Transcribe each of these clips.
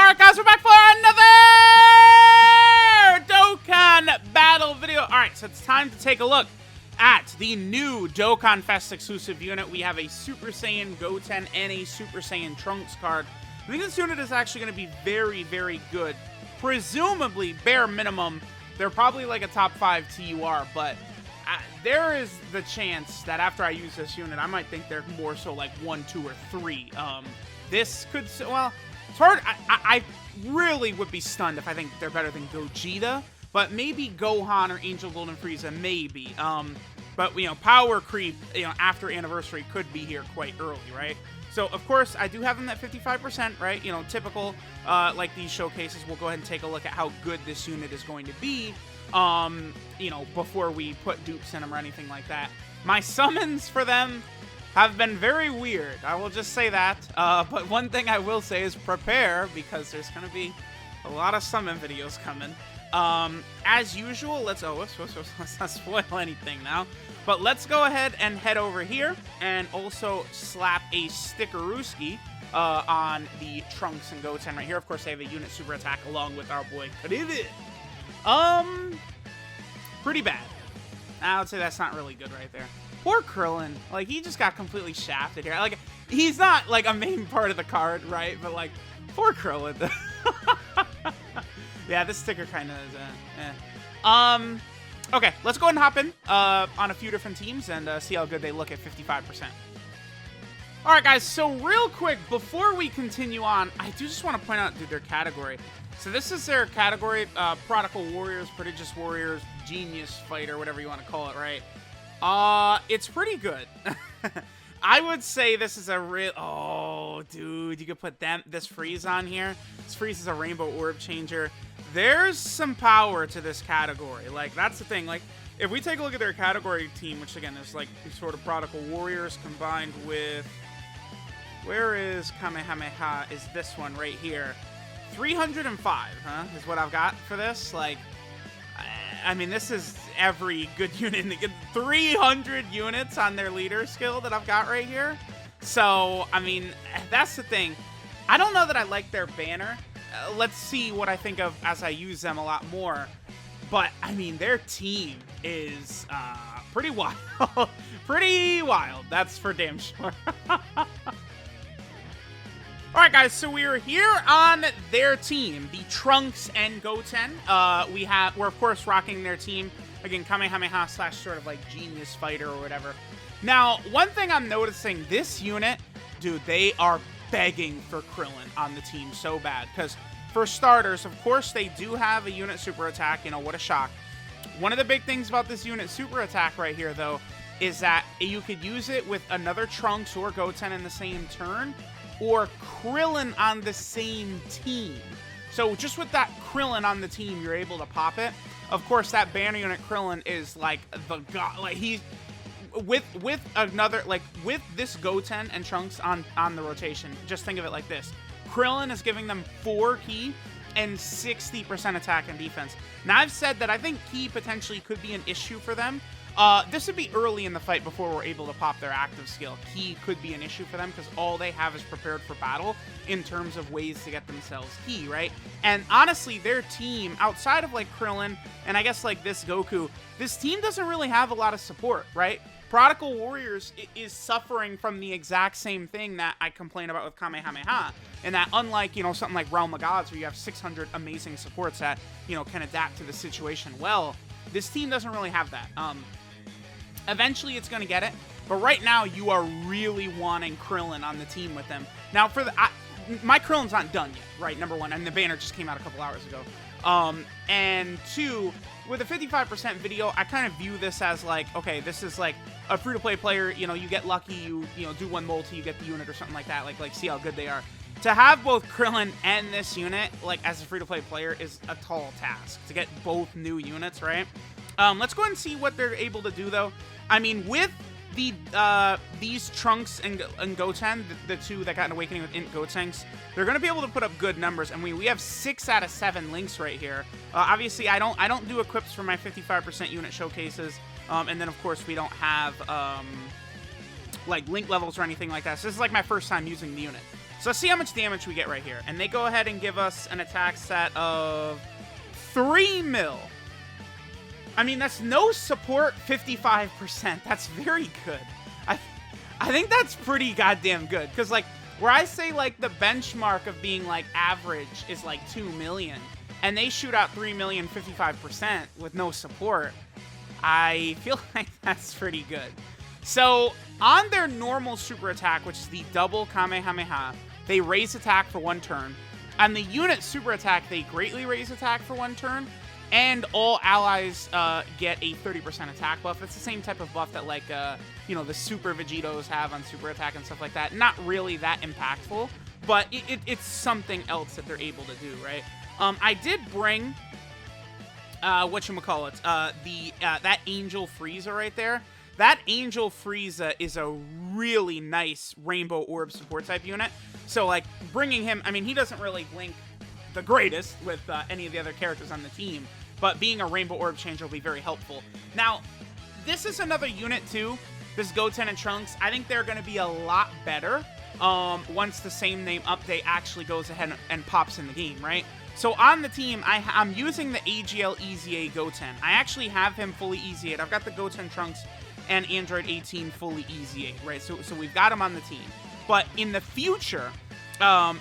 Alright guys, we're back for another Dokkan battle video. Alright, so it's time to take a look at the new DOKKANFEST exclusive unit. We have a Super Saiyan Goten and a Super Saiyan Trunks card. I think this unit is actually going to be very, very good. Presumably, bare minimum, they're probably like a top 5 TUR, but there is the chance that after I use this unit, I might think they're more so like 1, 2, or 3. This could, well, it's hard. I really would be stunned if I think they're better than Gogeta, but maybe Gohan or Angel Golden Frieza, maybe. But, you know, power creep, you know, after Anniversary could be here quite early, right? So, of course, I do have them at 55%, right? You know, typical, like these showcases. We'll go ahead and take a look at how good this unit is going to be, you know, before we put dupes in them or anything like that. My summons for them have been very weird. I will just say that. But one thing I will say is prepare, because there's going to be a lot of summon videos coming. As usual, let's not spoil anything now. But let's go ahead and head over here and also slap a stickerooski on the Trunks and Goten right here. Of course, they have a unit super attack along with our boy Krillin. Pretty bad. I would say that's not really good right there. Poor Krillin. Like, he just got completely shafted here. Like, he's not, like, a main part of the card, right? But, like, poor Krillin. Yeah, this sticker kind of is, okay, let's go ahead and hop in on a few different teams and see how good they look at 55%. All right, guys, so real quick, before we continue on, I do just want to point out, dude, their category. So this is their category, Prodigal Warriors, Prodigious Warriors, Genius Fighter, whatever you want to call it, right? It's pretty good. I would say this is a real... Oh, dude, you could put this freeze on here. This freeze is a Rainbow Orb Changer. There's some power to this category. Like, that's the thing. Like, if we take a look at their category team, which, again, is, like, sort of Prodigal Warriors combined with... Where is Kamehameha? Is this one right here. 305, huh, is what I've got for this. Like... I mean, this is every good unit. 300 units on their leader skill that I've got right here. So, I mean, that's the thing. I don't know that I like their banner. Let's see what I think of as I use them a lot more. But, I mean, their team is pretty wild. Pretty wild. That's for damn sure. Alright guys, so we're here on their team, the Trunks and Goten. We're of course rocking their team. Again, Kamehameha / sort of like Genius Fighter or whatever. Now, one thing I'm noticing, this unit, dude, they are begging for Krillin on the team so bad. Because for starters, of course, they do have a unit super attack. You know, what a shock. One of the big things about this unit super attack right here, though, is that you could use it with another Trunks or Goten in the same turn, or Krillin on the same team. So just with that Krillin on the team, you're able to pop it. Of course, that banner unit Krillin is like the god. Like, he's with another, like, with this Goten and Trunks on the rotation. Just think of it like this: Krillin is giving them 4 ki and 60% attack and defense. Now, I've said that I think ki potentially could be an issue for them. This would be early in the fight before we're able to pop their active skill. Ki could be an issue for them because all they have is prepared for battle in terms of ways to get themselves ki, right? And honestly, their team, outside of like Krillin and I guess like this Goku, this team doesn't really have a lot of support, right? Prodigal Warriors is suffering from the exact same thing that I complain about with Kamehameha, and that unlike, you know, something like Realm of Gods where you have 600 amazing supports that, you know, can adapt to the situation well, this team doesn't really have that. Eventually, it's going to get it. But right now, you are really wanting Krillin on the team with them. Now, for the my Krillin's not done yet, right? Number one, and the banner just came out a couple hours ago. And 2, with a 55% video, I kind of view this as like, okay, this is like a free-to-play player. You know, you get lucky, you know, do one multi, you get the unit or something like that. Like see how good they are. To have both Krillin and this unit, like, as a free-to-play player is a tall task. To get both new units, right? Let's go ahead and see what they're able to do, though. I mean, with the these Trunks and Goten, the 2 that got an awakening with Int Gotenks, they're going to be able to put up good numbers. And we have 6 out of 7 links right here. Obviously, I don't do equips for my 55% unit showcases. And then, of course, we don't have like link levels or anything like that. So this is like my first time using the unit. So let's see how much damage we get right here. And they go ahead and give us an attack set of 3 mil. I mean, that's no support, 55%. That's very good. I think that's pretty goddamn good. Because, like, where I say, like, the benchmark of being, like, average is, like, 2 million. And they shoot out 3 million, 55% with no support. I feel like that's pretty good. So, on their normal super attack, which is the double Kamehameha, they raise attack for 1 turn. On the unit super attack, they greatly raise attack for 1 turn. And all allies get a 30% attack buff. It's the same type of buff that, like, you know, the Super Vegetos have on super attack and stuff like that. Not really that impactful, but it's something else that they're able to do, right? I did bring, whatchamacallit, that Angel Frieza right there. That Angel Frieza is a really nice Rainbow Orb support type unit. So, like, bringing him, I mean, he doesn't really link the greatest with any of the other characters on the team, but being a Rainbow Orb changer will be very helpful. Now, this is another unit too, this Goten and Trunks. I think they're going to be a lot better once the same name update actually goes ahead and pops in the game, right? So on the team, I'm using the AGL EZA Goten. I actually have him fully EZA'd. I've got the Goten Trunks and Android 18 fully EZA'd, right? So we've got him on the team. But in the future,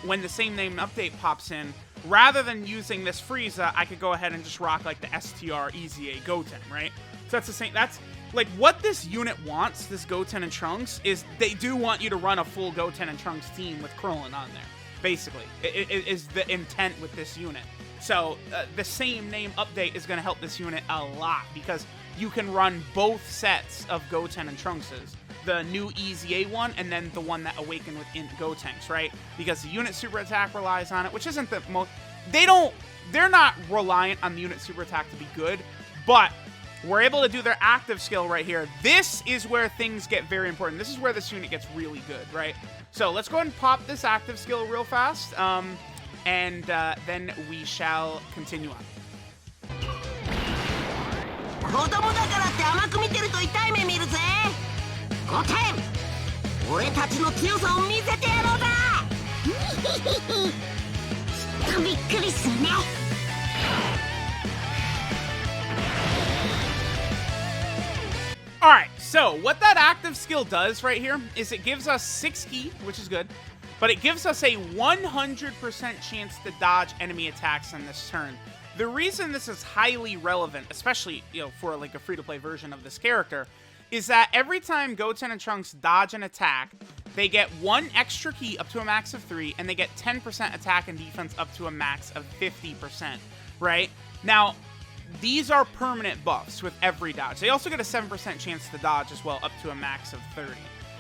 when the same name update pops in, rather than using this Frieza, I could go ahead and just rock, like, the STR EZA Goten, right? So that's the same, that's, like, what this unit wants, this Goten and Trunks, is they do want you to run a full Goten and Trunks team with Krillin on there, basically. It is the intent with this unit. So, the same name update is going to help this unit a lot, because you can run both sets of Goten and Trunkses. The new EZA one, and then the one that awakened with Gotenks, right? Because the unit super attack relies on it, which isn't the most... They're not reliant on the unit super attack to be good, but we're able to do their active skill right here. This is where things get very important. This is where this unit gets really good, right? So let's go ahead and pop this active skill real fast, and then we shall continue on. 子供だからって甘く見てると痛い目見るぜ。5点。俺たちの強さを見せてやろうだ。きっとびっくりするね。Alright, so what that active skill does right here is it gives us 6 ki, which is good, but it gives us a 100% chance to dodge enemy attacks on this turn. The reason this is highly relevant, especially, you know, for like a free-to-play version of this character, is that every time Goten and Trunks dodge an attack, they get 1 extra ki up to a max of 3, and they get 10% attack and defense up to a max of 50%, right? Now, these are permanent buffs with every dodge. They also get a 7% chance to dodge as well, up to a max of 30.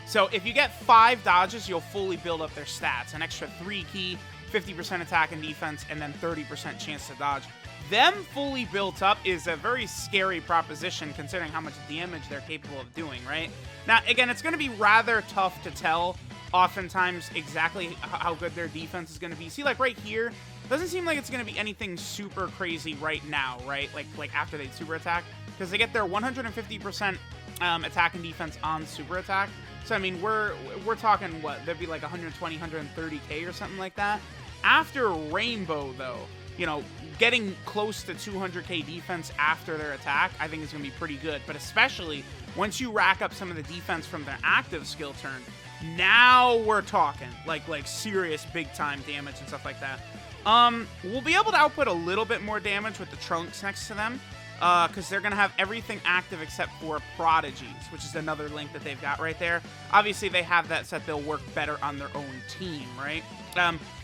So if you get 5 dodges, you'll fully build up their stats. An extra 3 ki, 50% attack and defense, and then 30% chance to dodge. Them fully built up is a very scary proposition considering how much damage they're capable of doing, right? Now, again, it's going to be rather tough to tell oftentimes exactly how good their defense is going to be. See, like right here, doesn't seem like it's going to be anything super crazy right now, right? Like after they super attack, because they get their 150% attack and defense on super attack. So, I mean, we're talking, what, there'd be like 120, 130k or something like that. After Rainbow, though, you know, getting close to 200k defense after their attack, I think is going to be pretty good. But especially once you rack up some of the defense from their active skill turn, now we're talking like serious big time damage and stuff like that. We'll be able to output a little bit more damage with the Trunks next to them, because they're going to have everything active except for Prodigies, which is another link that they've got right there. Obviously, they have that set. They'll work better on their own team, right?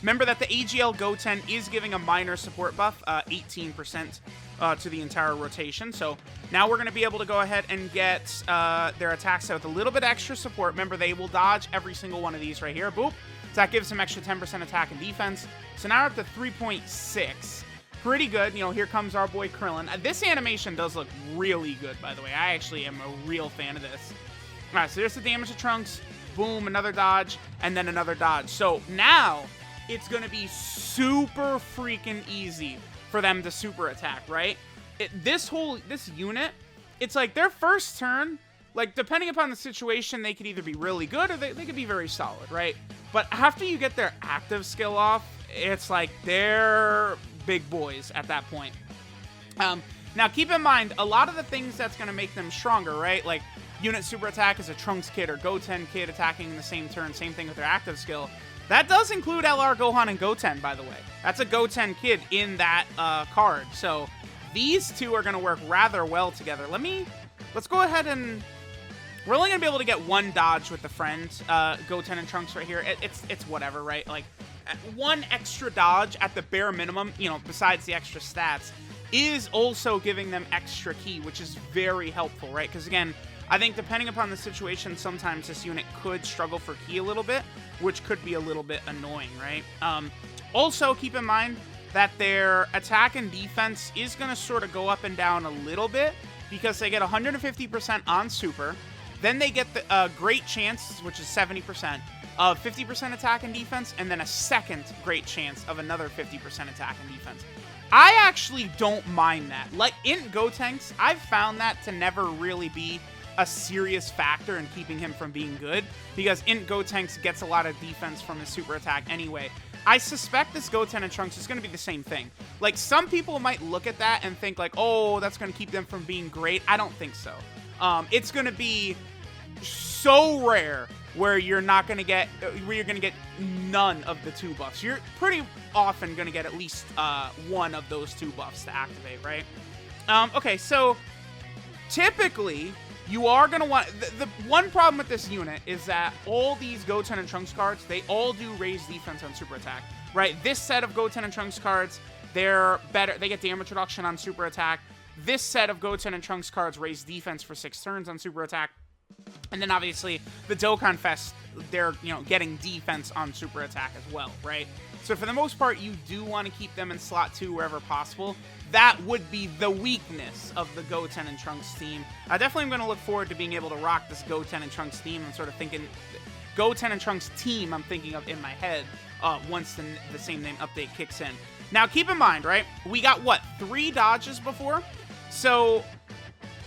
Remember that the AGL Goten is giving a minor support buff, 18% to the entire rotation. So now we're going to be able to go ahead and get their attacks out with a little bit extra support. Remember, they will dodge every single one of these right here. Boop. So that gives them extra 10% attack and defense. So now we're up to 3.6. Pretty good. You know, here comes our boy Krillin. This animation does look really good, by the way. I actually am a real fan of this. All right, so there's the damage to Trunks. Boom, another dodge, and then another dodge. So now it's going to be super freaking easy for them to super attack, right? This unit, it's like their first turn, like, depending upon the situation, they could either be really good or they could be very solid, right? But after you get their active skill off, it's like they're big boys at that point. Now, keep in mind, a lot of the things that's going to make them stronger, right? Like, unit super attack is a Trunks kid or Goten kid attacking in the same turn. Same thing with their active skill. That does include LR Gohan and Goten, by the way. That's a Goten kid in that card. So these two are going to work rather well together. Let's go ahead and... We're only going to be able to get one dodge with the friend, Goten and Trunks right here. It's whatever, right? Like, one extra dodge at the bare minimum, you know, besides the extra stats, is also giving them extra ki, which is very helpful, right? Because, again, I think depending upon the situation, sometimes this unit could struggle for ki a little bit, which could be a little bit annoying, right? Also, keep in mind that their attack and defense is going to sort of go up and down a little bit because they get 150% on super. Then they get the great chance, which is 70%, of 50% attack and defense, and then a second great chance of another 50% attack and defense. I actually don't mind that. Like, in Gotenks, I've found that to never really be a serious factor in keeping him from being good, because Int Gotenks gets a lot of defense from his super attack anyway. I suspect this Goten and Trunks is going to be the same thing. Like, some people might look at that and think like, oh, that's going to keep them from being great. I don't think so. It's going to be so rare where you're not going to get, where you're going to get none of the two buffs. You're pretty often going to get at least one of those two buffs to activate, right? Okay, so typically you are going to want, the one problem with this unit is that all these Goten and Trunks cards, they all do raise defense on super attack, right? This set of Goten and Trunks cards, they're better, they get damage reduction on super attack. This set of Goten and Trunks cards raise defense for 6 turns on super attack. And then obviously the DOKKANFEST, they're, you know, getting defense on super attack as well, right? So for the most part, you do want to keep them in slot 2 wherever possible. That would be the weakness of the Goten and Trunks team. I definitely am going to look forward to being able to rock this Goten and Trunks team. I'm sort of thinking Goten and Trunks team I'm thinking of in my head once the same name update kicks in. Now keep in mind, right, we got what, 3 dodges before? So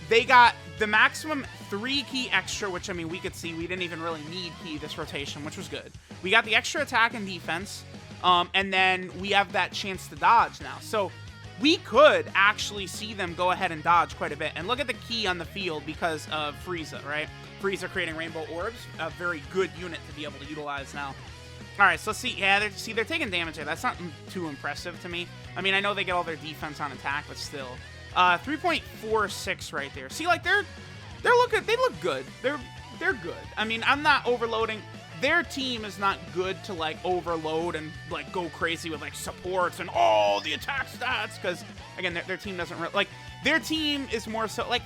they got the maximum 3 ki extra, which, I mean, we could see we didn't even really need ki this rotation, which was good. We got the extra attack and defense, and then we have that chance to dodge now. So we could actually see them go ahead and dodge quite a bit. And look at the ki on the field because of Frieza, right? Frieza creating rainbow orbs, a very good unit to be able to utilize now. All right, so let's see. Yeah, they're taking damage there. That's not too impressive to me. I mean, I know they get all their defense on attack, but still. 3.46 right there. See, like, they look good. They're good. I mean, I'm not overloading. Their team is not good to, like, overload and, like, go crazy with, like, supports and all the attack stats, because, again, their team doesn't really, like, their team is more so, like,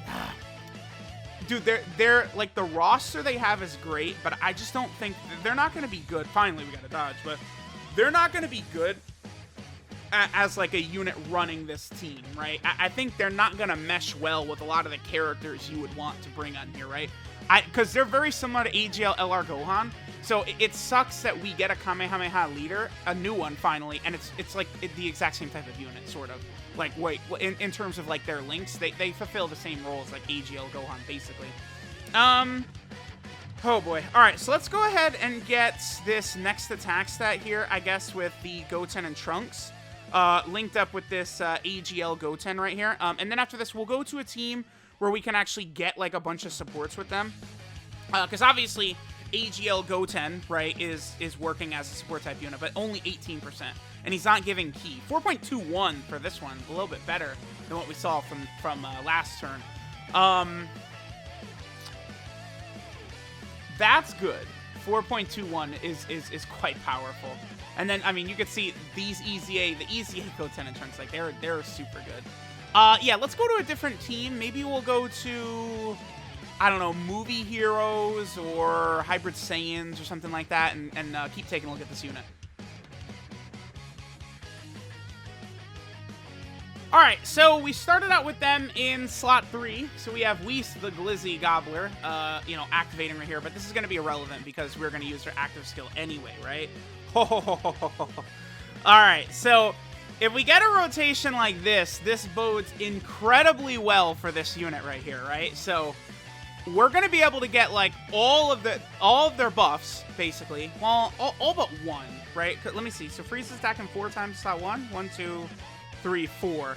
dude, they're, like, the roster they have is great, but I just don't think, they're not going to be good. Finally, we got a dodge, but they're not going to be good as, like, a unit running this team, right? I think they're not going to mesh well with a lot of the characters you would want to bring on here, right? Because they're very similar to AGL LR Gohan, so it sucks that we get a Kamehameha leader, a new one finally, and it's like the exact same type of unit, sort of. Like, wait, in terms of, like, their links, they fulfill the same roles like AGL Gohan, basically. Oh boy. Alright, so let's go ahead and get this next attack stat here, I guess, with the Goten and Trunks. Linked up with this AGL Goten right here. And then after this, we'll go to a team where we can actually get, like, a bunch of supports with them. Because obviously, AGL Goten, right, is working as a support type unit, but only 18%. And he's not giving ki. 4.21 for this one, a little bit better than what we saw from last turn. That's good. 4.21 is quite powerful. And then, I mean, you could see these the EZA Goten and Trunks, like, they're super good. Yeah, let's go to a different team. Maybe we'll go to, I don't know, Movie Heroes or Hybrid Saiyans or something like that, and keep taking a look at this unit. Alright, so we started out with them in slot 3. So we have Whis, the Glizzy Gobbler, you know, activating right here. But this is going to be irrelevant because we're going to use their active skill anyway, right? Alright, so if we get a rotation like this, this bodes incredibly well for this unit right here, right? So we're going to be able to get, like, all of their buffs, basically. Well, all but one, right? Let me see. So Frieza's attacking 4 times slot 1. 1, 2, 3, 4.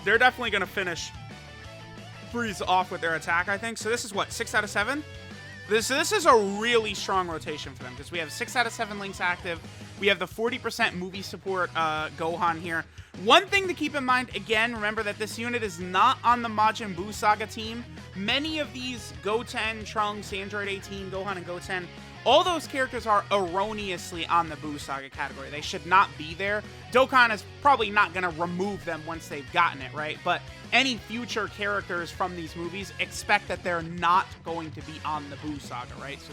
They're definitely going to finish Frieza off with their attack, I think. So this is what, 6 out of 7? This is a really strong rotation for them because we have 6 out of 7 links active. We have the 40% movie support Gohan here. One thing to keep in mind, again, remember that this unit is not on the Majin Buu Saga team. Many of these Goten, Trunks, Android 18, Gohan, and Goten, all those characters are erroneously on the Buu Saga category. They should not be there. Dokkan is probably not going to remove them once they've gotten it, right? But any future characters from these movies expect that they're not going to be on the Buu Saga, right? So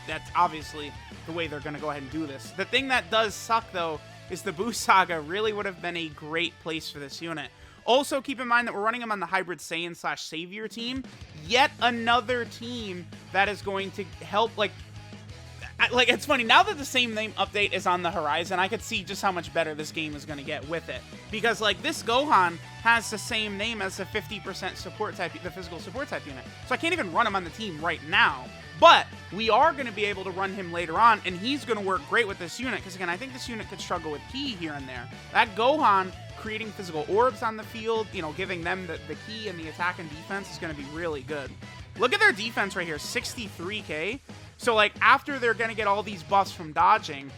that's obviously the way they're going to go ahead and do this. The thing that does suck, though, is the Buu Saga really would have been a great place for this unit. Also, keep in mind that we're running them on the Hybrid Saiyan / Savior team. Yet another team that is going to help, like, it's funny, now that the same name update is on the horizon, I could see just how much better this game is going to get with it. Because, like, this Gohan has the same name as the 50% support type, the physical support type unit. So I can't even run him on the team right now. But we are going to be able to run him later on, and he's going to work great with this unit. Because, again, I think this unit could struggle with ki here and there. That Gohan creating physical orbs on the field, you know, giving them the ki and the attack and defense is going to be really good. Look at their defense right here, 63k. So, like, after they're going to get all these buffs from dodging,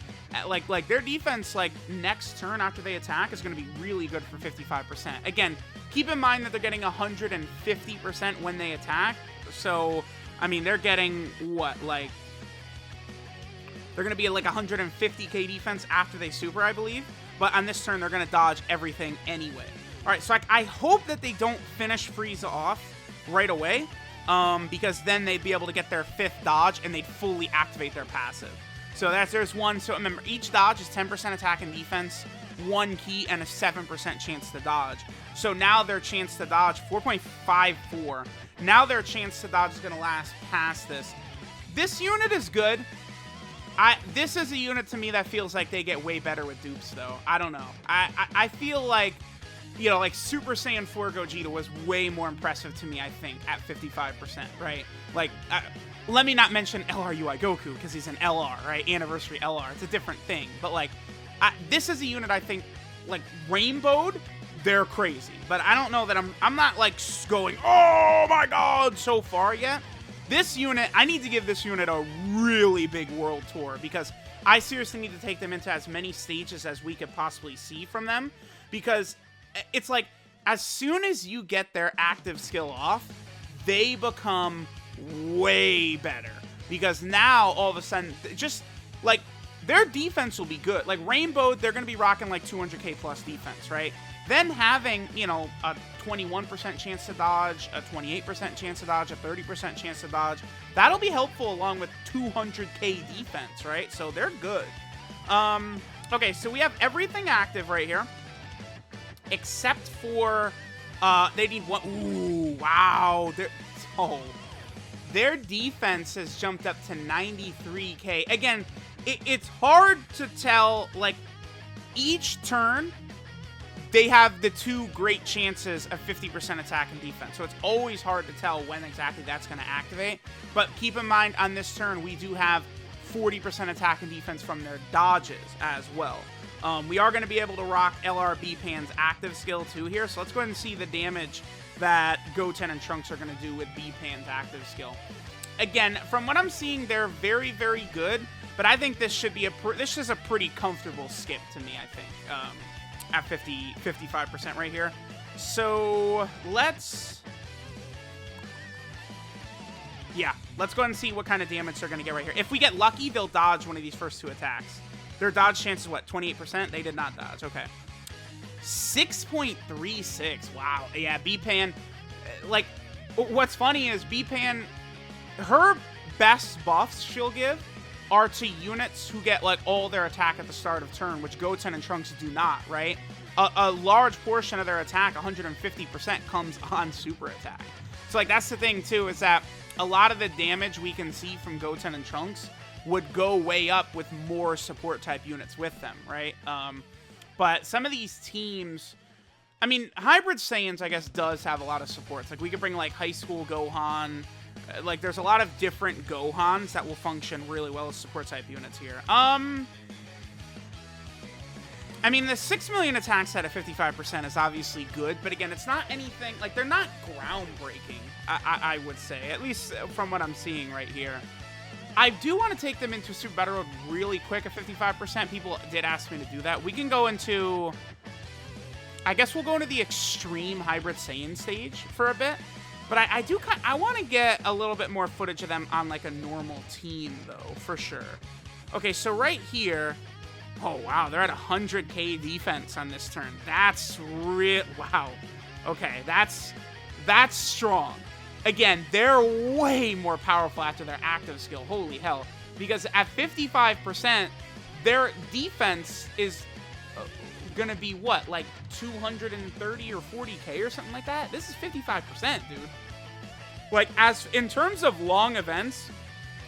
like their defense, like, next turn after they attack is going to be really good for 55%. Again, keep in mind that they're getting 150% when they attack. So, I mean, they're getting, what, like, they're going to be at, like, 150k defense after they super, I believe. But on this turn, they're going to dodge everything anyway. All right, so I hope that they don't finish Frieza off right away. Because then they'd be able to get their 5th dodge and they'd fully activate their passive. So there's one. So remember, each dodge is 10% attack and defense, 1 ki, and a 7% chance to dodge. So now their chance to dodge, 4.54. Now their chance to dodge is going to last past this. This unit is good. This is a unit to me that feels like they get way better with dupes, though. I don't know. I feel like, you know, like Super Saiyan 4 Gogeta was way more impressive to me, I think, at 55%, right? Like, let me not mention LRUI Goku, because he's an LR, right? Anniversary LR. It's a different thing. But, like, this is a unit I think, like, Rainbowed, they're crazy. But I don't know that I'm not, like, going, oh my god, so far yet. This unit, I need to give this unit a really big world tour, because I seriously need to take them into as many stages as we could possibly see from them, because it's like, as soon as you get their active skill off, they become way better. Because now, all of a sudden, just, like, their defense will be good. Like, Rainbow, they're going to be rocking, like, 200k plus defense, right? Then having, you know, a 21% chance to dodge, a 28% chance to dodge, a 30% chance to dodge, that'll be helpful along with 200k defense, right? So they're good. Okay, so we have everything active right here. Except for, they need one. Ooh, wow. Their defense has jumped up to 93k. Again, it's hard to tell, like, each turn, they have the 2 great chances of 50% attack and defense. So it's always hard to tell when exactly that's going to activate. But keep in mind, on this turn, we do have 40% attack and defense from their dodges as well. We are going to be able to rock LRB Pan's active skill too here, so let's go ahead and see the damage that Goten and Trunks are going to do with B-Pan's active skill. Again, from what I'm seeing, they're very, very good, but I think this should be this is a pretty comfortable skip to me, I think, at 55% right here. So let's go ahead and see what kind of damage they're going to get right here. If we get lucky, they'll dodge one of these first 2 attacks. Their dodge chance is what, 28%? They did not dodge. Okay. 6.36. Wow. Yeah, B-Pan. Like, what's funny is B-Pan, her best buffs she'll give are to units who get, like, all their attack at the start of turn, which Goten and Trunks do not, right? A large portion of their attack, 150%, comes on super attack. So, like, that's the thing, too, is that a lot of the damage we can see from Goten and Trunks would go way up with more support type units with them, right? But some of these teams, I mean, Hybrid Saiyans, I guess, does have a lot of supports. Like, we could bring, like, High School Gohan, Like, there's a lot of different Gohans that will function really well as support type units here. I mean, the 6 million attacks at a 55% is obviously good, but again, it's not anything, like, they're not groundbreaking, I would say, at least from what I'm seeing right here. I do want to take them into Super Battle Road really quick at 55%. People did ask me to do that. We can go into, I guess we'll go into the Extreme Hybrid Saiyan stage for a bit, but I want to get a little bit more footage of them on, like, a normal team, though, for sure. Okay, so right here, oh, wow, they're at 100k defense on this turn. That's real. Wow. Okay, that's strong. Again, they're way more powerful after their active skill. Holy hell. Because at 55%, their defense is going to be what? Like 230 or 40k or something like that? This is 55%, dude. Like, as in terms of long events,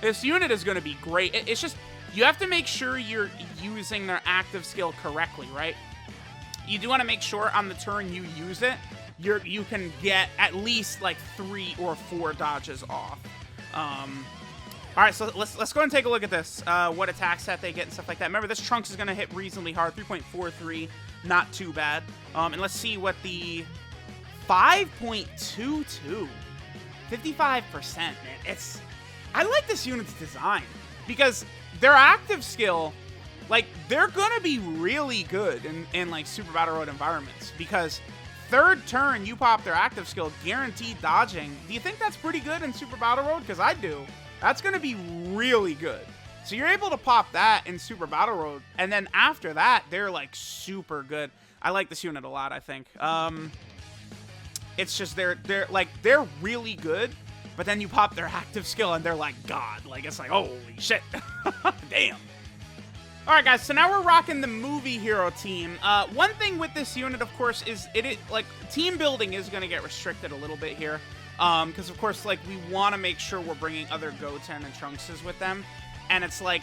this unit is going to be great. It's just, you have to make sure you're using their active skill correctly, right? You do want to make sure on the turn you use it, you can get at least like 3 or 4 dodges off. All right, so let's go ahead and take a look at this. What attack set they get and stuff like that. Remember, this Trunks is going to hit reasonably hard, 3.43, not too bad. And let's see what the 5.22, 55%, man. I like this unit's design because their active skill, like, they're gonna be really good in like Super Battle Road environments because third turn you pop their active skill, guaranteed dodging. Do you think that's pretty good in Super Battle Road? Because I do. That's gonna be really good. So you're able to pop that in Super Battle Road, and then after that, they're like super good. I like this unit a lot, I think. It's just they're really good. But then you pop their active skill and they're like God. Like, it's like, holy shit. Damn. All right, guys, so now we're rocking the movie hero team. One thing with this unit, of course, is like, team building is going to get restricted a little bit here. Because, of course, like, we want to make sure we're bringing other Goten and Trunkses with them. And it's like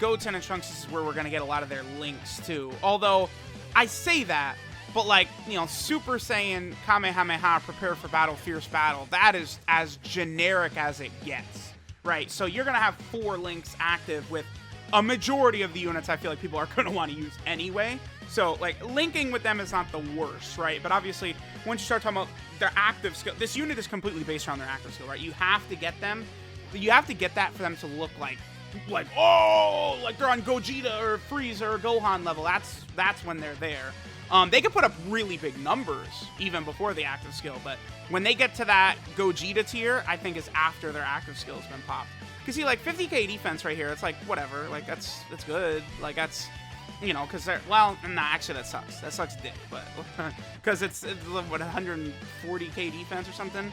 Goten and Trunks is where we're going to get a lot of their links, too. Although, I say that, but, like, you know, Super Saiyan, Kamehameha, Prepare for Battle, Fierce Battle, that is as generic as it gets, right? So you're going to have 4 links active with a majority of the units I feel like people are going to want to use anyway. So, like, linking with them is not the worst, right? But obviously, once you start talking about their active skill, this unit is completely based around their active skill, right? You have to get them, you have to get that for them to look like, oh, like they're on Gogeta or Frieza or Gohan level. That's when they're there. They can put up really big numbers even before the active skill, but when they get to that Gogeta tier, I think is after their active skill's been popped. Because see, like 50k defense right here, it's like whatever, like that's good, like that's, you know, because they're, well, nah, actually that sucks dick, but because it's what, 140k defense or something.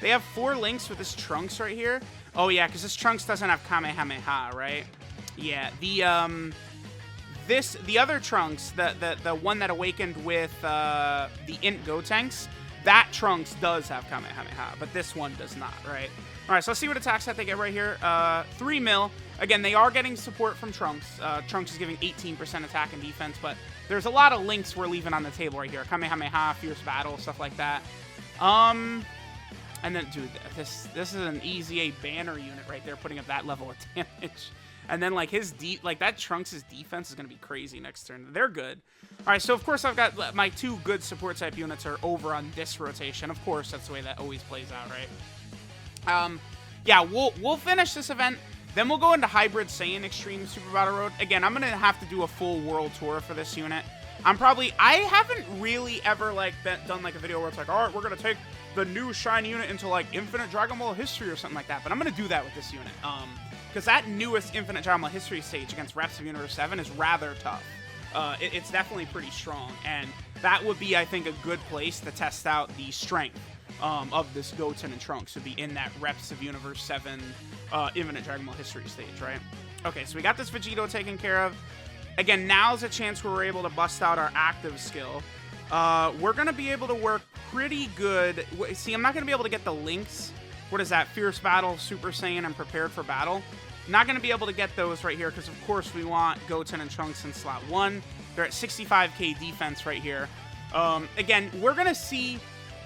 They have 4 links with this Trunks right here. Oh yeah, because this Trunks doesn't have Kamehameha, right? Yeah, the other Trunks, the one that awakened with the Int Gotenks, that Trunks does have Kamehameha, but this one does not, right? All right, so let's see what attack set they get right here. 3 mil. Again, they are getting support from Trunks. Trunks is giving 18% attack and defense, but there's a lot of links we're leaving on the table right here. Kamehameha, Fierce Battle, stuff like that. And then, dude, this is an easy A banner unit right there, putting up that level of damage. And then, like, that Trunks' defense is going to be crazy next turn. They're good. All right, so, of course, I've got my 2 good support type units are over on this rotation. Of course, that's the way that always plays out, right? Yeah, we'll finish this event. Then we'll go into Hybrid Saiyan Extreme Super Battle Road. Again, I'm going to have to do a full world tour for this unit. I haven't really ever, like, done, like, a video where it's like, all right, we're going to take the new shiny unit into, like, Infinite Dragon Ball history or something like that. But I'm going to do that with this unit. Because that newest Infinite Dragon Ball history stage against Reps of Universe 7 is rather tough. It's definitely pretty strong. And that would be, I think, a good place to test out the strength of this Goten and Trunks, would be in that Reps of Universe 7 Infinite Dragon Ball history stage, right? Okay, so we got this Vegito taken care of. Again, now's a chance where we're able to bust out our active skill. We're going to be able to work pretty good. See, I'm not going to be able to get the links. What is that? Fierce Battle, Super Saiyan, and Prepared for Battle. Not going to be able to get those right here because, of course, we want Goten and Trunks in slot 1. They're at 65k defense right here. Again, we're going to see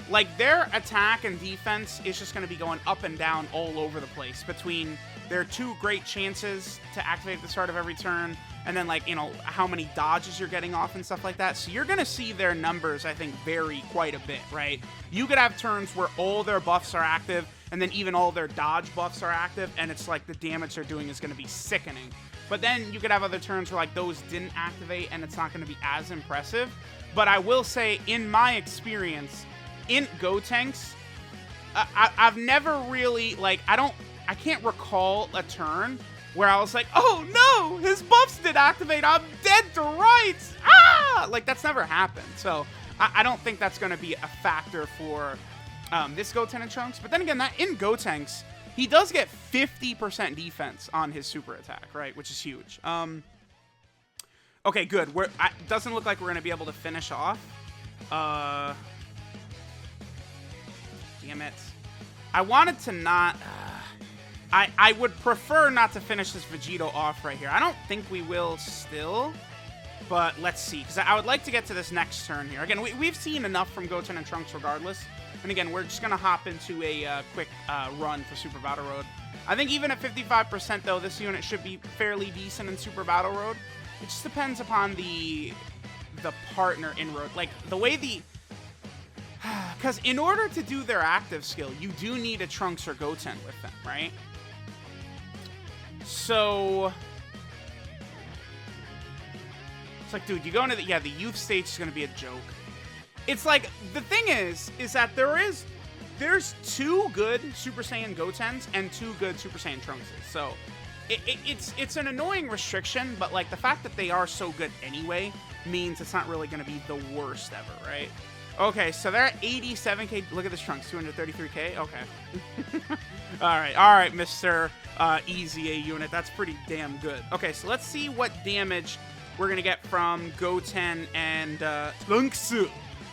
Like, their attack and defense is just going to be going up and down all over the place between their 2 great chances to activate at the start of every turn, and then, like, you know, how many dodges you're getting off and stuff like that. So you're going to see their numbers, I think, vary quite a bit, right? You could have turns where all their buffs are active, and then even all their dodge buffs are active, and it's like the damage they're doing is going to be sickening. But then you could have other turns where, like, those didn't activate, and it's not going to be as impressive. But I will say, in my experience, in Gotenks, I've never really, like, I can't recall a turn where I was like, oh no, his buffs did activate, I'm dead to rights, ah! Like, that's never happened. So I don't think that's going to be a factor for this Goten and Trunks. But then again, that in Gotenks, he does get 50% defense on his super attack, right? Which is huge. Okay, good. Doesn't look like we're going to be able to finish off. Damn it. I wanted to not... I would prefer not to finish this Vegito off right here. I don't think we will still, but let's see. Because I would like to get to this next turn here. Again, we've seen enough from Goten and Trunks regardless. And again, we're just going to hop into a quick run for Super Battle Road. I think even at 55%, though, this unit should be fairly decent in Super Battle Road. It just depends upon the partner inroad. Like, the way the... Because in order to do their active skill, you do need a Trunks or Goten with them, right? So... It's like, dude, you go into the... Yeah, the youth stage is going to be a joke. It's like, the thing is that there's 2 good Super Saiyan Gotens and 2 good Super Saiyan Trunkses. So, it's an annoying restriction, but, like, the fact that they are so good anyway means it's not really going to be the worst ever, right? Okay, so they're at 87k. Look at this Trunks, 233k. Okay. all right, Mr. Easy A unit. That's pretty damn good. Okay, so let's see what damage we're going to get from Goten and Trunks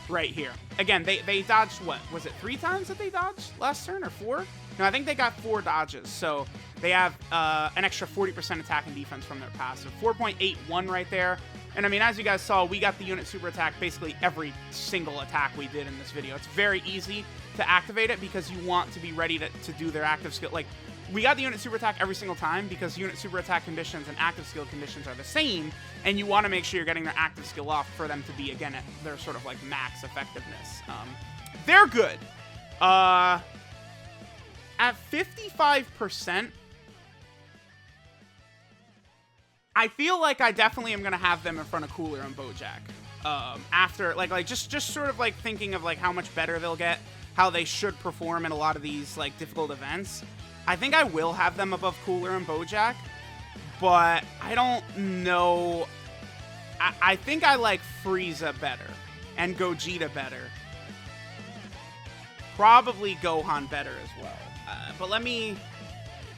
right here. Again, they dodged what? Was it 3 times that they dodged last turn or 4? No, I think they got 4 dodges. So they have an extra 40% attack and defense from their passive. 4.81 right there. And I mean, as you guys saw, we got the unit super attack basically every single attack we did in this video. It's very easy to activate it because you want to be ready to do their active skill. Like, we got the unit super attack every single time because unit super attack conditions and active skill conditions are the same, and you want to make sure you're getting their active skill off for them to be, again, at their sort of like max effectiveness. They're good. At 55%, I feel like I definitely am going to have them in front of Cooler and Bojack. After, like just sort of like thinking of like how much better they'll get, how they should perform in a lot of these like difficult events. I think I will have them above Cooler and Bojack, but I don't know. I think I like Frieza better and Gogeta better. Probably Gohan better as well. But let me...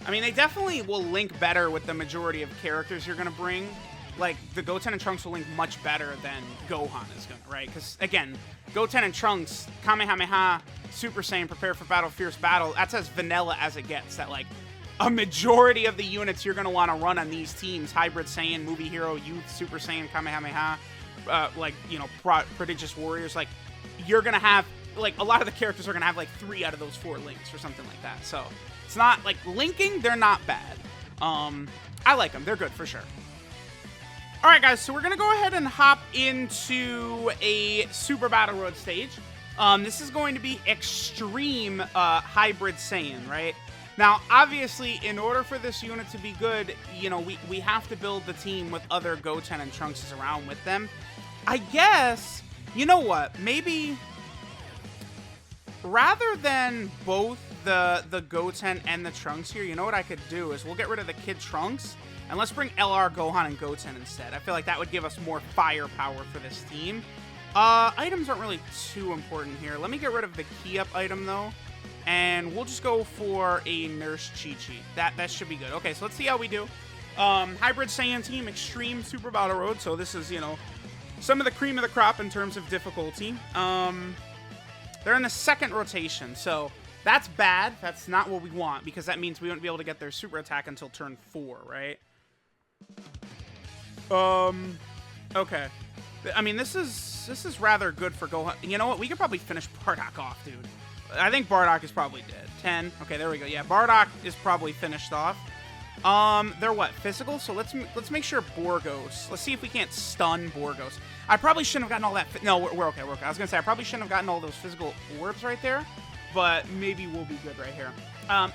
I mean, they definitely will link better with the majority of characters you're going to bring. Like, the Goten and Trunks will link much better than Gohan is going to, right? Because, again, Goten and Trunks, Kamehameha, Super Saiyan, prepare for battle, fierce battle. That's as vanilla as it gets. That, like, a majority of the units you're going to want to run on these teams, Hybrid Saiyan, Movie Hero, Youth, Super Saiyan, Kamehameha, like, you know, Prodigious Warriors, like, you're going to have, like, a lot of the characters are going to have, like, 3 out of those 4 links or something like that. So, it's not, like, linking, they're not bad. I like them. They're good for sure. All right, guys, so we're going to go ahead and hop into a Super Battle Road stage. This is going to be Extreme Hybrid Saiyan, right? Now, obviously, in order for this unit to be good, you know, we have to build the team with other Goten and Trunks around with them. I guess, you know what, maybe rather than both the Goten and the Trunks here, you know what I could do is we'll get rid of the Kid Trunks, and let's bring LR, Gohan, and Goten instead. I feel like that would give us more firepower for this team. Items aren't really too important here. Let me get rid of the key up item, though, and we'll just go for a Nurse Chi-Chi. That should be good. Okay, so let's see how we do. Hybrid Saiyan team, Extreme Super Battle Road, so this is, you know, some of the cream of the crop in terms of difficulty. They're in the 2nd rotation, so that's bad. That's not what we want, because that means we won't be able to get their super attack until turn 4, right? Okay. I mean, this is... this is rather good for Gohan. You know what? We could probably finish Bardock off, dude. I think Bardock is probably dead. 10. Okay, there we go. Yeah, Bardock is probably finished off. They're what? Physical? So let's make sure Borgos. Let's see if we can't stun Borgos. I probably shouldn't have gotten all that. No, we're okay. We're okay. I was gonna say I probably shouldn't have gotten all those physical orbs right there, but maybe we'll be good right here.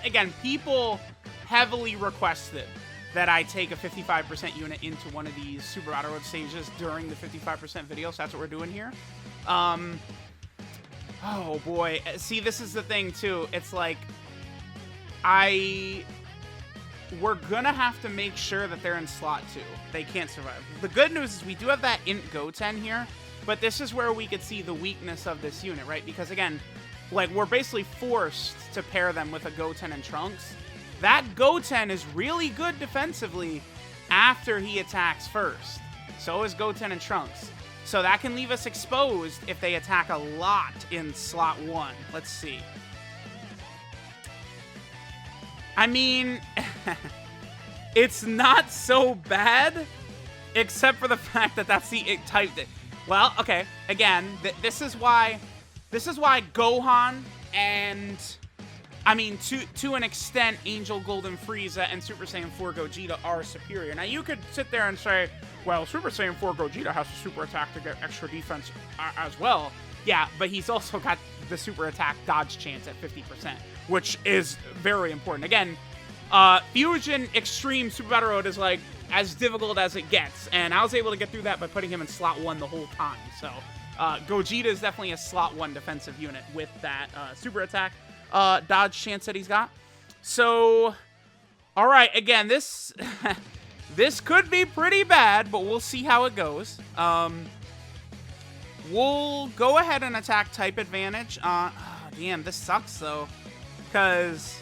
Again, people heavily requested that I take a 55% unit into one of these Super Battle Road stages during the 55% video, so that's what we're doing here. Oh boy. See, this is the thing too. It's like, we're gonna have to make sure that they're in slot 2. They can't survive. The good news is we do have that Int Goten here, but this is where we could see the weakness of this unit, right? Because again, like, we're basically forced to pair them with a Goten and Trunks. That Goten is really good defensively after he attacks first. So is Goten and Trunks. So that can leave us exposed if they attack a lot in slot 1. Let's see. I mean, it's not so bad, except for the fact that that's the type that... Well, okay, again, this is why Gohan and... I mean, to an extent, Angel Golden Frieza and Super Saiyan 4 Gogeta are superior. Now, you could sit there and say, well, Super Saiyan 4 Gogeta has a super attack to get extra defense as well. Yeah, but he's also got the super attack dodge chance at 50%, which is very important. Again, Fusion Extreme Super Battle Road is, like, as difficult as it gets, and I was able to get through that by putting him in slot 1 the whole time. So, Gogeta is definitely a slot 1 defensive unit with that super attack dodge chance that he's got. So, all right, again, this this could be pretty bad, but we'll see how it goes. We'll go ahead and attack type advantage. Oh, damn, this sucks though, because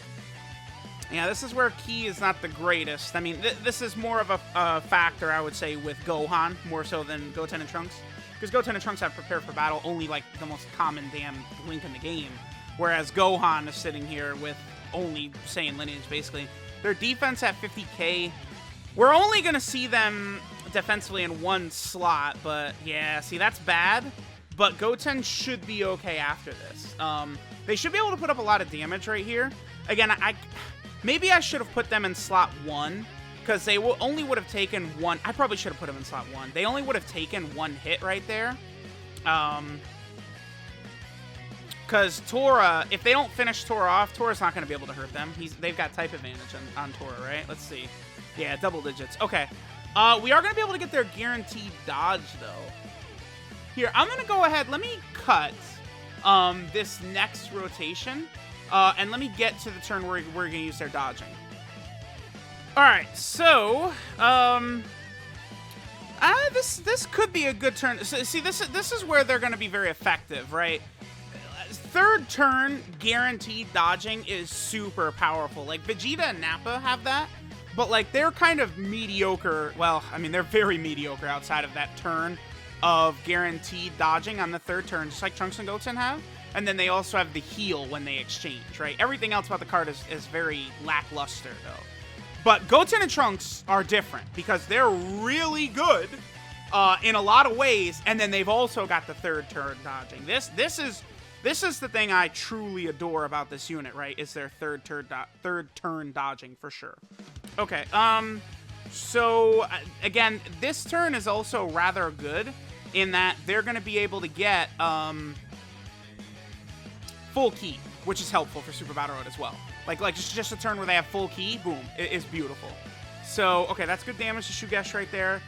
yeah, this is where Ki is not the greatest. I mean, this is more of a factor, I would say, with Gohan more so than Goten and Trunks, because Goten and Trunks have prepared for battle only like the most common damn link in the game. Whereas Gohan is sitting here with only Saiyan lineage, basically. Their defense at 50k. We're only going to see them defensively in one slot, but yeah, see, that's bad. But Goten should be okay after this. They should be able to put up a lot of damage right here. Again, maybe I should have put them in slot 1, because they only would have taken one. I probably should have put them in slot 1. They only would have taken one hit right there. Because Tora, if they don't finish Tora off, Tora's not going to be able to hurt them. They've got type advantage on Tora, right? Let's see. Yeah, double digits. Okay. We are going to be able to get their guaranteed dodge, though. Here, I'm going to go ahead. Let me cut this next rotation. And let me get to the turn where we're going to use their dodging. All right, so... this could be a good turn. So, see, this is where they're going to be very effective, right? Third turn guaranteed dodging is super powerful. Like, Vegeta and Nappa have that, but like, they're kind of mediocre. Well, I mean, they're very mediocre outside of that turn of guaranteed dodging on the third turn, just like Trunks and Goten have. And then they also have the heal when they exchange, right? Everything else about the card is very lackluster, though. But Goten and Trunks are different because they're really good in a lot of ways, and then they've also got the third turn dodging. This is the thing I truly adore about this unit, right? Is their third turn dodging for sure. Okay, so again, this turn is also rather good in that they're going to be able to get full Ki, which is helpful for Super Battle Road as well. Like just a turn where they have full Ki, boom, it is beautiful. So okay, that's good damage to Shugesh right there.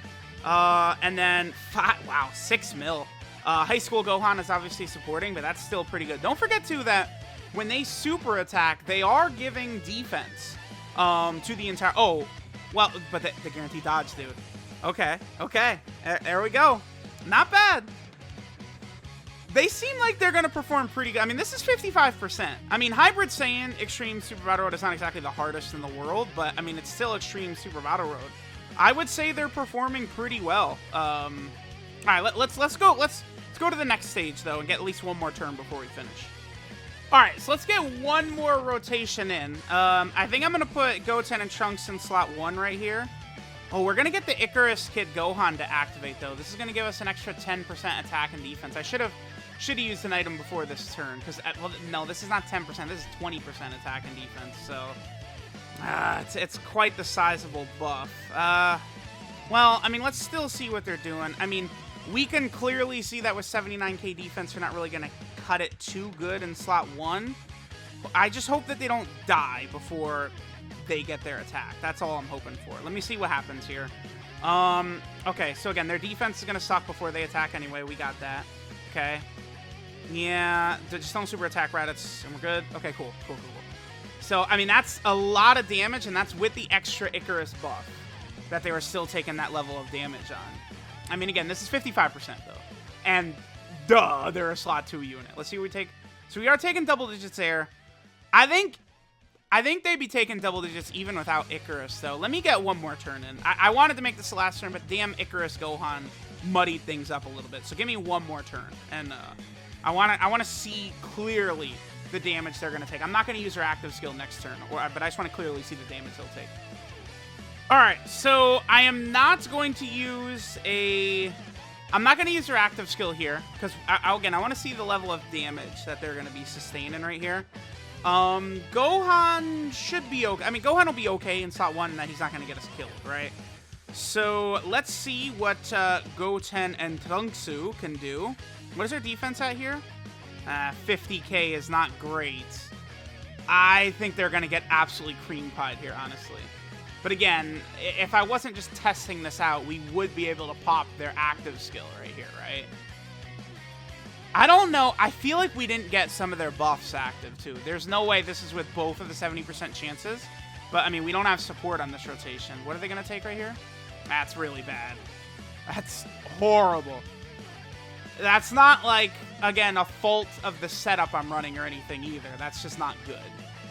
And then wow, 6 mil. High School Gohan is obviously supporting, but that's still pretty good. Don't forget, too, that when they super attack, they are giving defense to the entire... Oh, well, but the guaranteed dodge, dude. Okay, okay. There we go. Not bad. They seem like they're going to perform pretty good. I mean, this is 55%. I mean, Hybrid Saiyan Extreme Super Battle Road is not exactly the hardest in the world, but, I mean, it's still Extreme Super Battle Road. I would say they're performing pretty well. All right, let's go. Let's go to the next stage, though, and get at least one more turn before we finish. All right, so let's get one more rotation in. I think I'm going to put Goten and Trunks in slot 1 right here. Oh, we're going to get the Icarus Kid Gohan to activate, though. This is going to give us an extra 10% attack and defense. I should have used an item before this turn, because, well, no, this is not 10%. This is 20% attack and defense, so it's quite the sizable buff. Well, I mean, let's still see what they're doing. I mean, we can clearly see that with 79k defense, we're not really going to cut it too good in slot 1. I just hope that they don't die before they get their attack. That's all I'm hoping for. Let me see what happens here. Okay, so again, their defense is going to suck before they attack anyway. We got that. Okay. Yeah, just don't super attack Raditz, and we're good. Okay, cool. So, I mean, that's a lot of damage, and that's with the extra Icarus buff that they were still taking that level of damage on. I mean, again, this is 55%, though. And, duh, they're a slot 2 unit. Let's see what we take. So, we are taking double digits there. I think they'd be taking double digits even without Icarus, though. Let me get one more turn in. I wanted to make this the last turn, but damn Icarus Gohan muddied things up a little bit. So give me one more turn, and I want to see clearly the damage they're going to take. I'm not going to use their active skill next turn, but I just want to clearly see the damage they'll take. All right, so I am not going to use I'm not going to use their active skill here, because, again, I want to see the level of damage that they're going to be sustaining right here. Gohan should be okay. I mean, Gohan will be okay in slot 1, and that he's not going to get us killed, right? So, let's see what Goten and TRUNKS can do. What is their defense at here? 50k is not great. I think they're going to get absolutely cream-pied here, honestly. But again, if I wasn't just testing this out, we would be able to pop their active skill right here, right? I don't know. I feel like we didn't get some of their buffs active, too. There's no way this is with both of the 70% chances. But, I mean, we don't have support on this rotation. What are they going to take right here? That's really bad. That's horrible. That's not, like, again, a fault of the setup I'm running or anything either. That's just not good.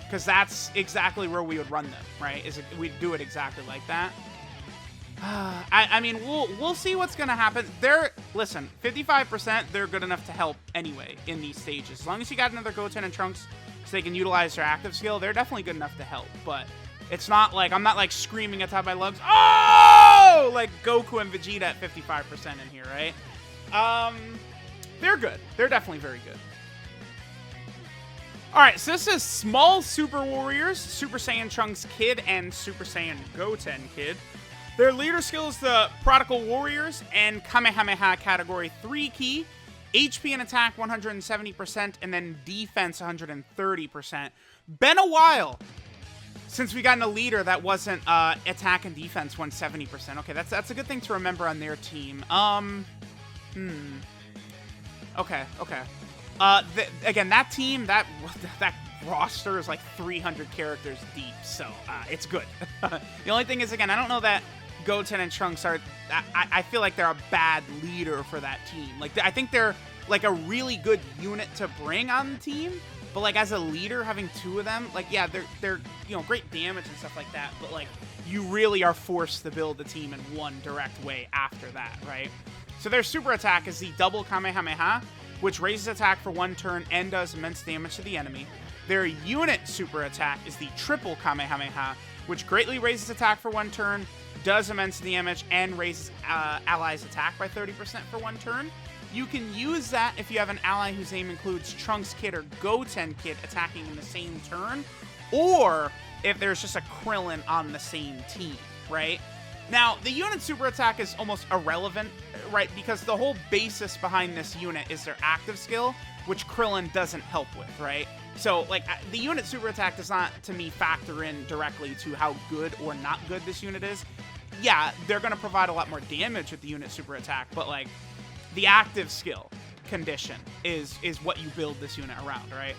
Because that's exactly where we would run them, right? We'd do it exactly like that. I mean, we'll see what's going to happen. Listen, 55%, they're good enough to help anyway in these stages. As long as you got another Goten and Trunks so they can utilize their active skill, they're definitely good enough to help. But it's not like, I'm not like screaming at top of my lungs, oh! Like Goku and Vegeta at 55% in here, right? They're good. They're definitely very good. Alright, so this is Small Super Warriors, Super Saiyan Trunks Kid, and Super Saiyan Goten Kid. Their leader skill is the Prodigal Warriors and Kamehameha Category 3 key. HP and attack 170%, and then defense 130%. Been a while since we got a leader that wasn't attack and defense 170%. Okay, that's a good thing to remember on their team. Okay. Again, that team, that roster is like 300 characters deep, so it's good. The only thing is, again, I don't know that Goten and Trunks are... I feel like they're a bad leader for that team. Like, I think they're like a really good unit to bring on the team, but like as a leader, having two of them, like, yeah, they're you know, great damage and stuff like that, but like you really are forced to build the team in one direct way after that, right? So their super attack is the double Kamehameha, which raises attack for 1 turn and does immense damage to the enemy. Their unit super attack is the triple Kamehameha, which greatly raises attack for 1 turn, does immense damage, and raises allies' attack by 30% for 1 turn. You can use that if you have an ally whose aim includes Trunks Kid or Goten Kid attacking in the same turn, or if there's just a Krillin on the same team, right? Now, the unit super attack is almost irrelevant, right? Because the whole basis behind this unit is their active skill, which Krillin doesn't help with, right? So, like, the unit super attack does not, to me, factor in directly to how good or not good this unit is. Yeah, they're going to provide a lot more damage with the unit super attack, but, like, the active skill condition is what you build this unit around, right?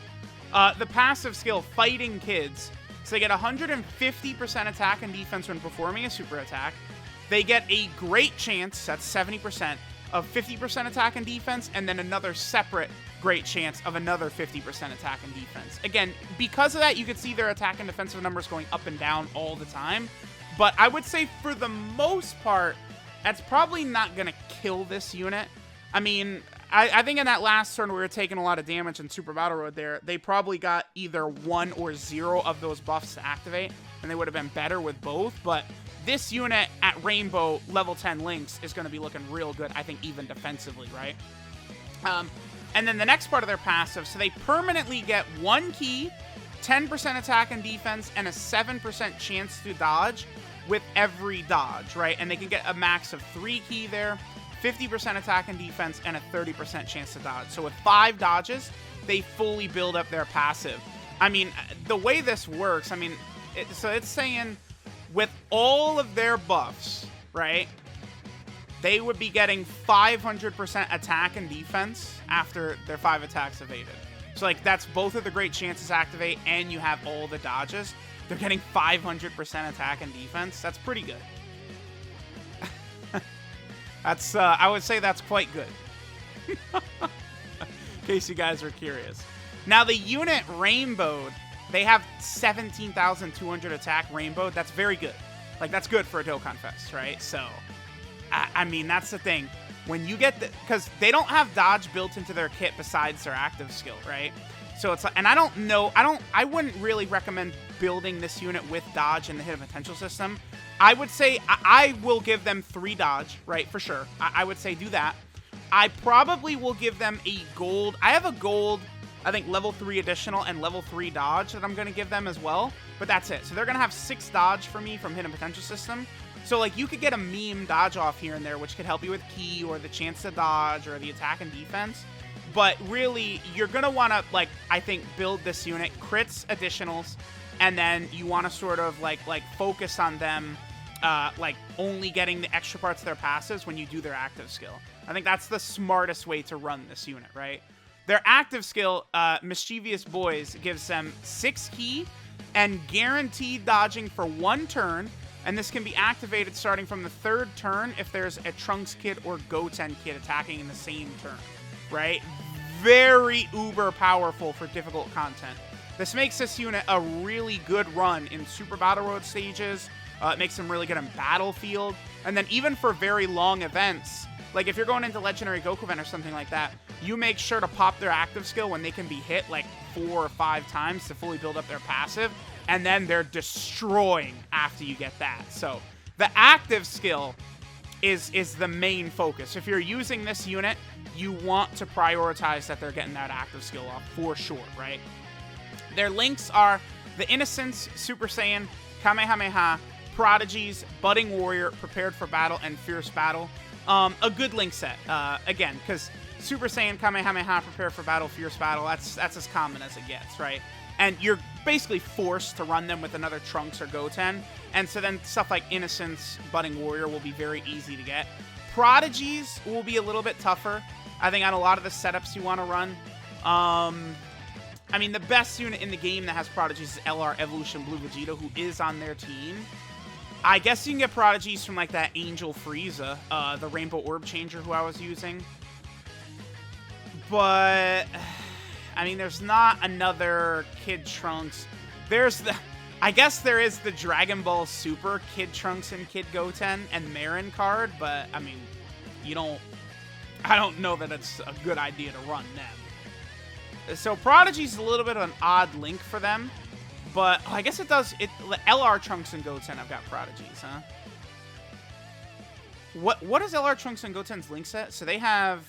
The passive skill, Fighting Kids, so they get 150% attack and defense when performing a super attack. They get a great chance, that's 70%, of 50% attack and defense, and then another separate great chance of another 50% attack and defense. Again, because of that, you can see their attack and defensive numbers going up and down all the time. But I would say for the most part, that's probably not going to kill this unit. I mean, I think in that last turn we were taking a lot of damage in Super Battle Road there. They probably got either 1 or 0 of those buffs to activate, and they would have been better with both. But this unit at Rainbow level 10 Lynx is going to be looking real good, I think, even defensively, right? And then the next part of their passive, so they permanently get 1 key, 10% attack and defense, and a 7% chance to dodge with every dodge, right? And they can get a max of 3 key there, 50% attack and defense, and a 30% chance to dodge. So with 5 dodges, they fully build up their passive. I mean, the way this works, I mean, so it's saying with all of their buffs, right, they would be getting 500% attack and defense after their 5 attacks evaded. So, like, that's both of the great chances activate, and you have all the dodges. They're getting 500% attack and defense. That's pretty good. That's, I would say that's quite good. In case you guys are curious. Now, the unit Rainbowed, they have 17,200 attack Rainbowed. That's very good. Like, that's good for a Dokkan Fest, right? So, I mean, that's the thing. When you get the, because they don't have dodge built into their kit besides their active skill, right? So it's like, and I don't know, I wouldn't really recommend building this unit with dodge in the hidden potential system. I would say I will give them 3 dodge, right? For sure. I would say do that. I probably will give them a gold. I have a gold, I think level 3 additional and level 3 dodge that I'm going to give them as well. But that's it. So they're going to have 6 dodge for me from hidden potential system. So, like, you could get a meme dodge off here and there, which could help you with key or the chance to dodge or the attack and defense. But really, you're going to want to, like, I think, build this unit, crits, additionals, and then you want to sort of, like focus on them, like, only getting the extra parts of their passives when you do their active skill. I think that's the smartest way to run this unit, right? Their active skill, Mischievous Boys, gives them 6 key and guaranteed dodging for 1 turn. And this can be activated starting from the 3rd turn if there's a Trunks kid or Goten kid attacking in the same turn, right? Very uber powerful for difficult content. This makes this unit a really good run in Super Battle Road stages. It makes them really good in Battlefield. And then even for very long events, like if you're going into Legendary Goku event or something like that, you make sure to pop their active skill when they can be hit like 4 or 5 times to fully build up their passive. And then they're destroying after you get that. So the active skill is the main focus. If you're using this unit, you want to prioritize that they're getting that active skill off for sure, right? Their links are the Innocence, Super Saiyan, Kamehameha, Prodigies, Budding Warrior, Prepared for Battle, and Fierce Battle. A good link set, again, because Super Saiyan, Kamehameha, Prepared for Battle, Fierce Battle, that's as common as it gets, right? And you're basically forced to run them with another Trunks or Goten. And so then stuff like Innocence, Budding Warrior will be very easy to get. Prodigies will be a little bit tougher, I think, on a lot of the setups you want to run. I mean, the best unit in the game that has Prodigies is LR Evolution Blue Vegeta, who is on their team. I guess you can get Prodigies from, like, that Angel Frieza, the Rainbow Orb Changer who I was using. But I mean, there's not another Kid Trunks. There's the, I guess there is the Dragon Ball Super Kid Trunks and Kid Goten and Marin card, but I mean, I don't know that it's a good idea to run them. So Prodigy's a little bit of an odd link for them, but I guess it does, LR Trunks and Goten have got Prodigies, huh? What is LR Trunks and Goten's link set? So they have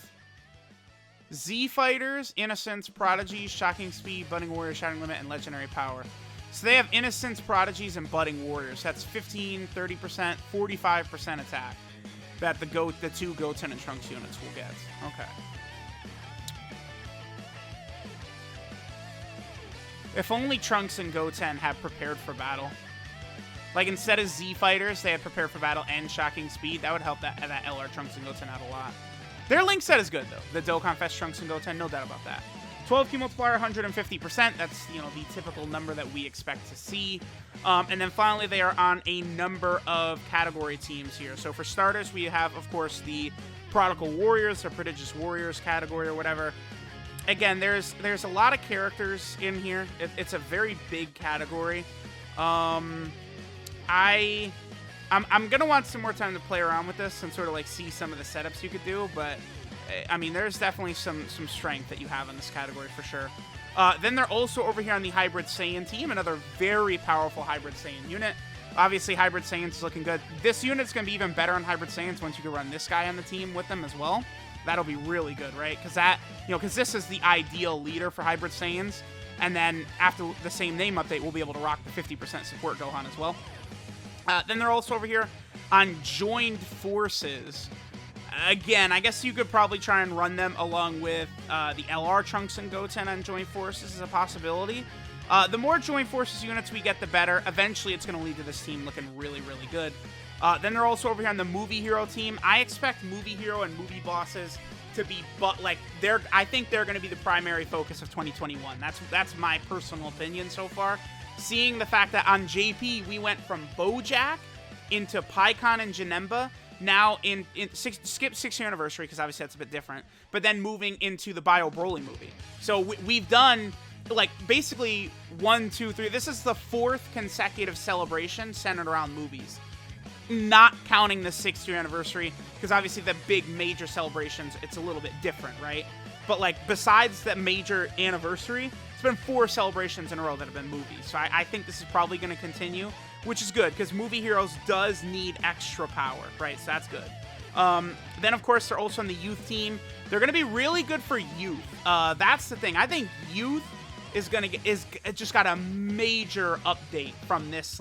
Z Fighters, Innocence, Prodigies, Shocking Speed, Budding Warrior, Shattering Limit, and Legendary Power. So they have Innocence, Prodigies, and Budding Warriors. That's 15, 30%, 45% attack that the 2 Goten and Trunks units will get. Okay. If only Trunks and Goten had Prepared for Battle. Like, instead of Z Fighters, they had Prepared for Battle and Shocking Speed. That would help that LR Trunks and Goten out a lot. Their link set is good, though. The Dokkan Fest Trunks and Goten, no doubt about that. 12 key multiplier, 150%. That's, you know, the typical number that we expect to see. And then finally, they are on a number of category teams here. So for starters, we have, of course, the Prodigal Warriors or Prodigious Warriors category or whatever. Again, there's a lot of characters in here. It's a very big category. I'm gonna want some more time to play around with this and sort of like see some of the setups you could do, but I mean, there's definitely some strength that you have in this category for sure. Then they're also over here on the Hybrid Saiyan team, another very powerful Hybrid Saiyan unit. Obviously, Hybrid Saiyans is looking good. This unit's going to be even better on Hybrid Saiyans once you can run this guy on the team with them as well. That'll be really good, right? Because that, because this is the ideal leader for Hybrid Saiyans. And then after the same name update, we'll be able to rock the 50% support Gohan as well. Then they're also over here on Joined Forces. Again, I guess you could probably try and run them along with the LR Trunks and Goten on Joined Forces as a possibility. The more Joined Forces units we get, the better. Eventually, it's going to lead to this team looking really, really good. Then they're also over here on the Movie Hero team. I expect Movie Hero and Movie Bosses to be, I think they're going to be the primary focus of 2021. That's my personal opinion so far. Seeing the fact that on JP, we went from Bojack into Pikkon and Janemba, now skip 6th year anniversary, because obviously that's a bit different, but then moving into the Bio Broly movie. So we've done, basically 1, 2, 3. This is the 4th consecutive celebration centered around movies. Not counting the 6th year anniversary, because obviously the big major celebrations, it's a little bit different, right? But besides that major anniversary, it's been 4 celebrations in a row that have been movies. So I think this is probably going to continue, which is good, because Movie Heroes does need extra power, right? So that's good. Then, of course, they're also on the youth team. They're going to be really good for youth. That's the thing. I think youth is just got a major update from this,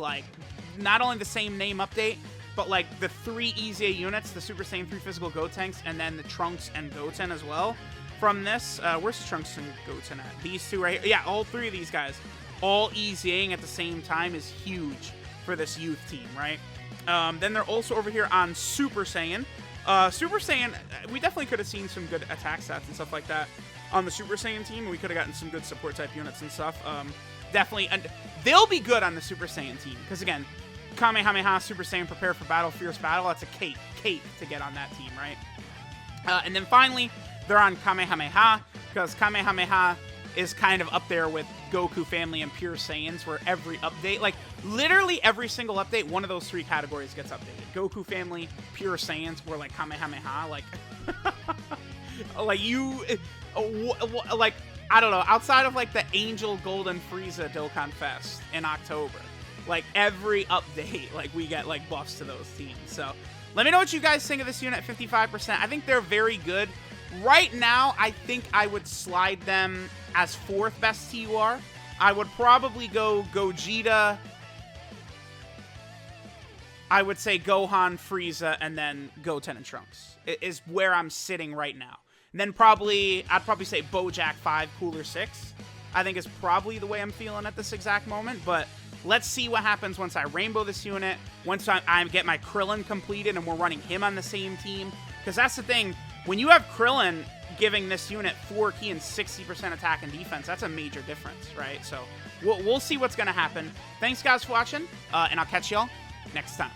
not only the same name update, but the 3 EZA units, the Super Saiyan 3 physical Gotenks, and then the Trunks and Goten as well. From this, where's Trunks and Goten at? These 2 right here. Yeah, all 3 of these guys, all EZAing at the same time is huge for this youth team, right? Then they're also over here on Super Saiyan. Super Saiyan, we definitely could have seen some good attack stats and stuff like that on the Super Saiyan team. We could have gotten some good support type units and stuff. Definitely, and they'll be good on the Super Saiyan team, because again, Kamehameha, Super Saiyan, prepare for battle, fierce battle. That's a cake to get on that team, right? And then finally, they're on Kamehameha, because Kamehameha is kind of up there with Goku Family and Pure Saiyans, where every update, literally every single update, one of those 3 categories gets updated. Goku Family, Pure Saiyans, or Kamehameha, I don't know, outside of the Angel Golden Frieza Dokkan Fest in October, every update, we get buffs to those teams. So let me know what you guys think of this unit at 55%. I think they're very good. Right now, I think I would slide them as 4th best TUR. I would probably go Gogeta, I would say Gohan, Frieza, and then Goten and Trunks is where I'm sitting right now. And then I'd probably say Bojack 5, Cooler 6. I think is probably the way I'm feeling at this exact moment, but let's see what happens once I rainbow this unit, once I get my Krillin completed and we're running him on the same team. Because that's the thing, when you have Krillin giving this unit 4 key and 60% attack and defense, that's a major difference, right? So we'll see what's going to happen. Thanks, guys, for watching, and I'll catch y'all next time.